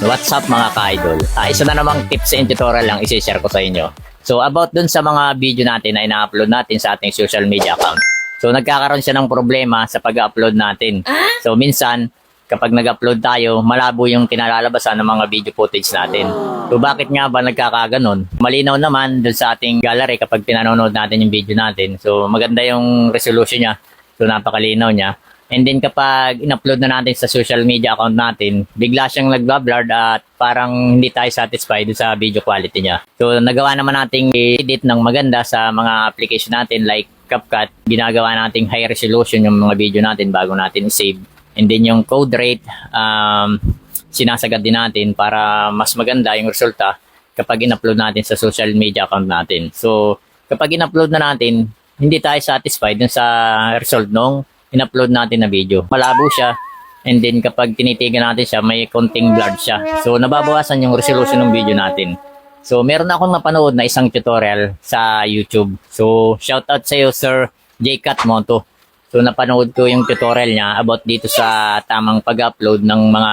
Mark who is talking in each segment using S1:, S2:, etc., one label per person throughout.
S1: What's up mga ka-idol? Isa na namang tips and tutorial lang isi-share ko sa inyo. So about dun sa mga video natin na ina-upload natin sa ating social media account. So nagkakaroon siya ng problema sa pag-upload natin. So minsan, kapag nag-upload tayo, malabo yung kinalalabasan ng mga video footage natin. So bakit nga ba nagkakaganon? Malinaw naman dun sa ating gallery kapag pinanonood natin yung video natin. So maganda yung resolution niya. So napakalinaw niya. And then kapag in-upload na natin sa social media account natin, bigla siyang nagbablurred at parang hindi tayo satisfied sa video quality niya. So nagawa naman nating edit ng maganda sa mga application natin like CapCut. Ginagawa nating high resolution yung mga video natin bago natin save. And then yung code rate, sinasagad din natin para mas maganda yung resulta kapag in-upload natin sa social media account natin. So kapag in-upload na natin, hindi tayo satisfied dun sa result nung in-upload natin na video. Malabo siya. And then kapag tinitigan natin siya, may konting blurred siya. So nababawasan yung resolution ng video natin. So meron akong napanood na isang tutorial sa YouTube. So shoutout sa iyo Sir Jcat Moto. So napanood ko yung tutorial niya about dito sa tamang pag-upload ng mga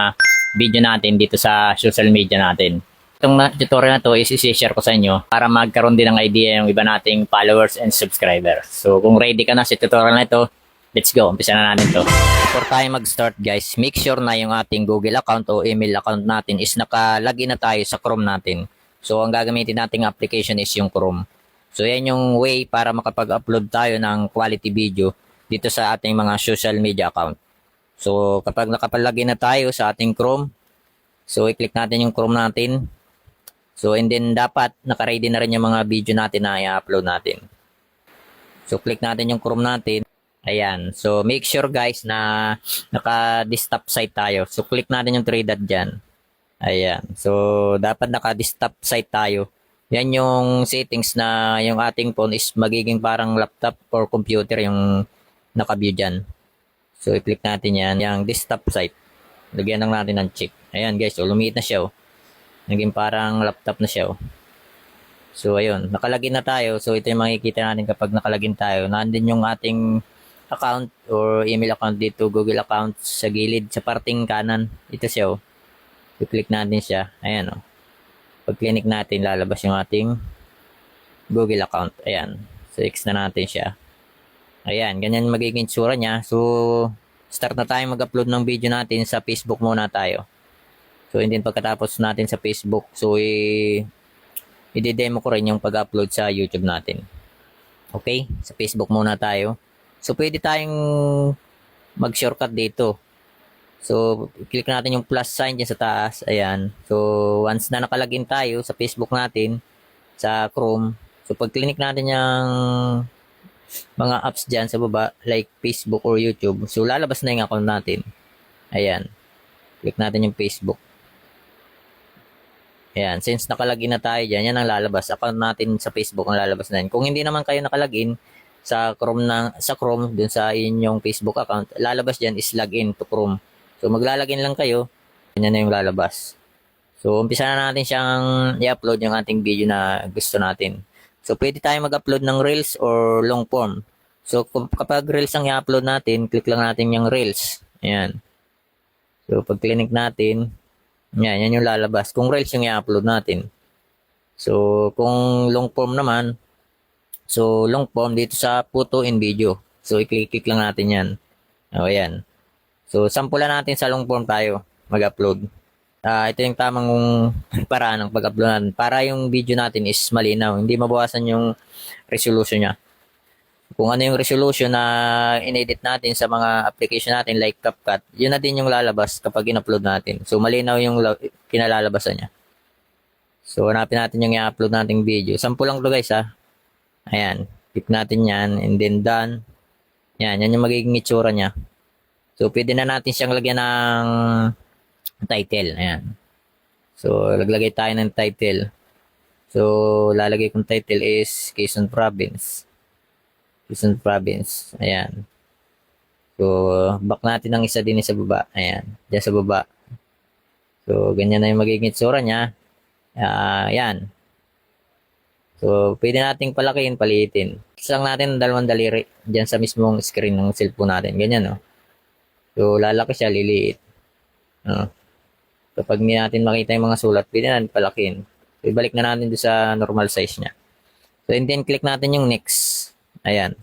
S1: video natin dito sa social media natin. Itong tutorial na to is isi-share ko sa inyo para magkaroon din ng idea yung iba nating followers and subscribers. So kung ready ka na sa tutorial na ito, let's go, umpisa na natin to. Before tayo mag-start guys, make sure na yung ating Google account o email account natin is naka-login na tayo sa Chrome natin. So ang gagamitin nating application is yung Chrome. So yan yung way para makapag-upload tayo ng quality video dito sa ating mga social media account. So kapag nakapag-login na tayo sa ating Chrome, so i-click natin yung Chrome natin. So and then dapat naka-ready na rin yung mga video natin na i-upload natin. So click natin yung Chrome natin. Ayan. So, make sure guys na naka-desktop site tayo. So, click natin yung 3 dot dyan. Ayan. So, dapat naka-desktop site tayo. Yan yung settings na yung ating phone is magiging parang laptop or computer yung naka-view dyan. So, i-click natin yan. Yung desktop site. Lagyan lang natin ng check. Ayan guys. So, lumiit na siya. Naging parang laptop na siya. So, ayun. Nakalagin na tayo. So, ito yung makikita natin kapag nakalagin tayo. Nandun yung ating account or email account dito, Google account sa gilid, sa parting kanan. Ito siya, oh. I-click natin siya. Ayan, oh. Pag click natin, lalabas yung ating Google account. Ayan. So, X na natin siya. Ayan, ganyan magiging tsura niya. So, start na tayo mag-upload ng video natin sa Facebook muna tayo. So, and then pagkatapos natin sa Facebook, so, i-demo ko rin yung pag-upload sa YouTube natin. Okay? Sa Facebook muna tayo. So, pwede tayong mag-shortcut dito. So, click natin yung plus sign dyan sa taas. Ayan. So, once na nakalagin tayo sa Facebook natin, sa Chrome, so, pag click natin yung mga apps dyan sa baba, like Facebook or YouTube, so, lalabas na yung account natin. Ayan. Click natin yung Facebook. Ayan. Since nakalagin na tayo dyan, yan ang lalabas. Account natin sa Facebook ang lalabas na yan. Kung hindi naman kayo nakalagin, sa Chrome dun sa inyong Facebook account, lalabas diyan is login to Chrome. So maglalagin lang kayo, ganyan na yung lalabas. So umpisa na natin siyang i-upload yung ating video na gusto natin. So pwede tayong mag-upload ng Reels or long form. So kapag Reels ang i-upload natin, click lang natin yung Reels. Ayan. So pag click natin, yan yung lalabas. Kung Reels yung i-upload natin. So kung long form naman, so, long form dito sa photo and video. So, i-click lang natin yan. O, ayan. So, sampulan natin sa long form tayo mag-upload. Ito yung tamang paraan ng pag-upload natin. Para yung video natin is malinaw. Hindi mabawasan yung resolution niya. Kung ano yung resolution na in-edit natin sa mga application natin like CapCut, yun na din yung lalabas kapag in-upload natin. So, malinaw yung kinalalabasan niya. So, hanapin natin yung i-upload nating video. Sample lang to guys ha. Ayan, click natin yan, and then done. Yan yung magiging itsura niya. So, pwede na natin siyang lagyan ng title. Ayan. So, laglagay tayo ng title. So, lalagay kong title is Quezon Province. Quezon Province. Ayan. So, back natin ng isa din sa baba. Ayan, dyan sa baba. So, ganyan na yung magiging itsura niya. Ayan. So, pwede nating palakihin, paliitin. Isang natin dalawang daliri dyan sa mismong screen ng cellphone natin. Ganyan, no? So, lalaki siya, liliit. Kapag hindi natin makita yung mga sulat, pwede natin palakihin. So, ibalik na natin doon sa normal size niya. So, and then, click natin yung next. Ayan.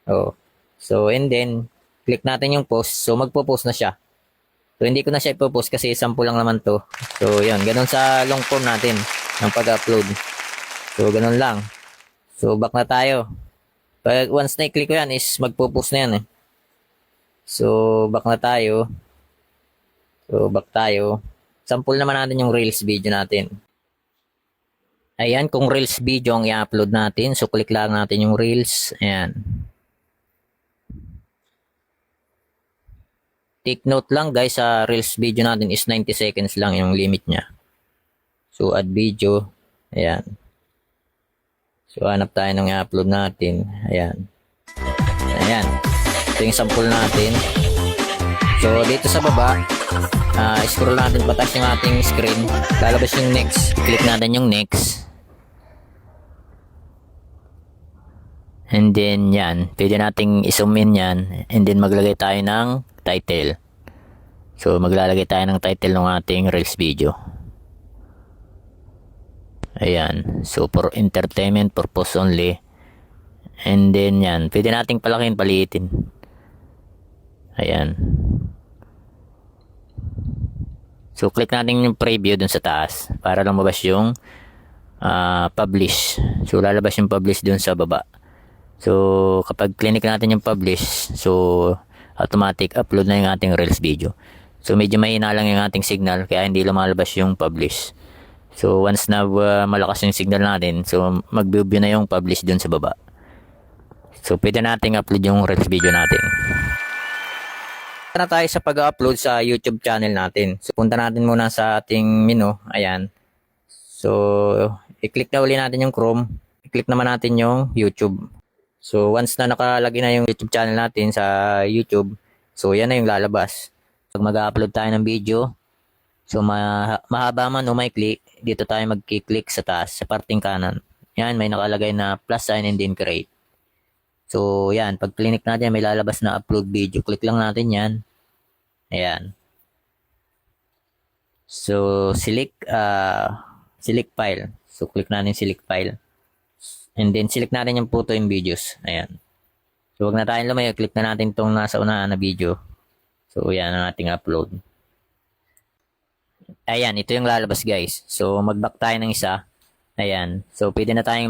S1: Oh. So, and then, click natin yung post. So, magpo-post na siya. So, hindi ko na siya ipopost kasi sample lang naman to. So, yun. Ganun sa long form natin ng pag-upload. So, ganun lang. So, back na tayo. Pag once na i-click ko yan is magpo-post na yan eh. So, back na tayo. So, back tayo. Sample naman natin yung Reels video natin. Ayan, kung Reels video ang i-upload natin. So, click lang natin yung Reels. Ayan. Take note lang guys, sa Reels video natin is 90 seconds lang yung limit niya. So, add video. Ayan. So, hanap tayo ng i-upload natin. Ayan. Ayan. Ito yung sample natin. So, dito sa baba, scroll natin patas yung ating screen. Lalabas yung next. Click natin yung next. And then, yan. Pwede nating i-zoom in yan. And then, maglagay tayo ng title. So, maglalagay tayo ng title ng ating Reels video. Ayan. So, for entertainment purpose only. And then, yan. Pwede nating palakihin, paliitin. Ayan. So, click natin yung preview dun sa taas para lumabas yung publish. So, lalabas yung publish dun sa baba. So, kapag click natin yung publish, so, automatic upload na yung ating Reels video. So, medyo mahina lang yung ating signal kaya hindi lumalabas yung publish. So, once na malakas yung signal natin, so, mag-view na yung publish dun sa baba. So, pwede nating upload yung Reels video natin. Punta na tayo sa pag-upload sa YouTube channel natin. So, punta natin muna sa ating menu. Ayan. So, i-click na uli natin yung Chrome. I-click naman natin yung YouTube. So, once na nakalagay na yung YouTube channel natin sa YouTube, so, yan na yung lalabas. Pag mag-upload tayo ng video, so, mahaba man o maikli, dito tayo mag-click sa taas, sa parting kanan. Yan, may nakalagay na plus sign and then create. So, yan. Pag click natin, may lalabas na upload video. Click lang natin yan. Ayan. So, select file. So, click natin select file. And then, select natin yung photo and videos. Ayan. So, huwag na tayong lumayo. Click na natin itong nasa unahan na video. So, yan ang ating upload. Ayan, ito yung lalabas guys. So, mag-back tayo ng isa. Ayan. So, pwede na tayong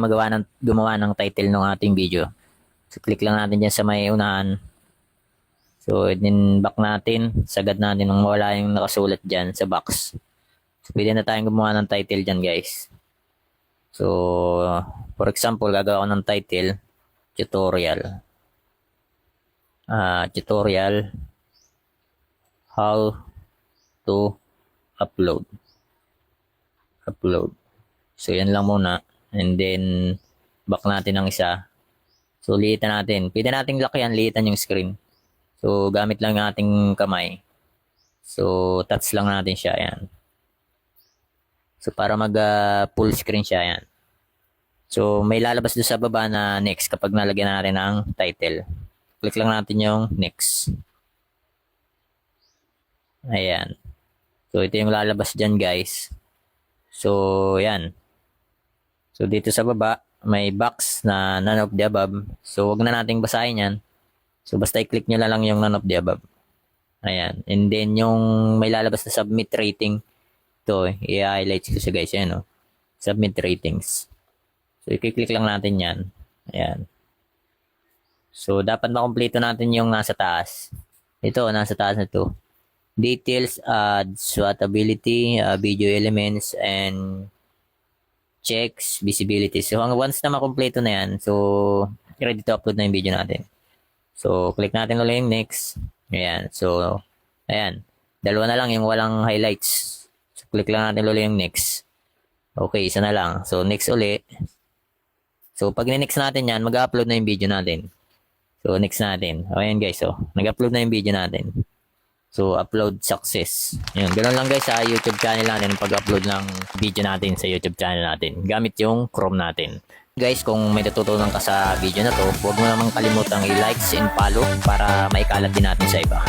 S1: gumawa ng title ng ating video. So, click lang natin dyan sa may unahan. So, then back natin. Sagad natin nang wala yung nakasulat dyan sa box. So, pwede na tayong gumawa ng title dyan guys. So, for example, gagawa ko ng title, tutorial. Tutorial, how to upload. So, yan lang muna. And then, back natin ang isa. So, liitan natin. Pwede nating lakihan, liitan yung screen. So, gamit lang yung ating kamay. So, touch lang natin siya. Ayan. So, para mag-full screen siya. Ayan. So, may lalabas doon sa baba na next kapag nalagyan natin ang title. Click lang natin yung next. Ayan. So, ito yung lalabas dyan, guys. So, ayan. So, dito sa baba, may box na none of the above. So, wag na nating basahin yan. So, basta i-click nyo na lang yung none of the above. Ayan. And then, yung may lalabas na submit rating. Ito, i-highlight ko siya guys. Ayan, oh. Submit ratings. So, i-click lang natin yan. Ayan. So, dapat makumpleto natin yung nasa taas. Ito, nasa taas na ito. Details, suitability, video elements, and checks, visibility. So, once na makumpleto na yan, so, ready to upload na yung video natin. So, click natin ulit yung next. Ayan. So, ayan. Dalawa na lang yung walang highlights. So, click lang natin ulit yung next. Okay, isa na lang. So, next ulit. So, pag next natin yan, mag-upload na yung video natin. So, next natin. O, ayan guys. So, nag-upload na yung video natin. So, upload success. Yun. Ganun lang guys sa YouTube channel natin. Pag-upload ng video natin sa YouTube channel natin. Gamit yung Chrome natin. Guys, kung may natutunan ka sa video na to, huwag mo namang kalimutang i-like and follow para maikalat din natin sa iba.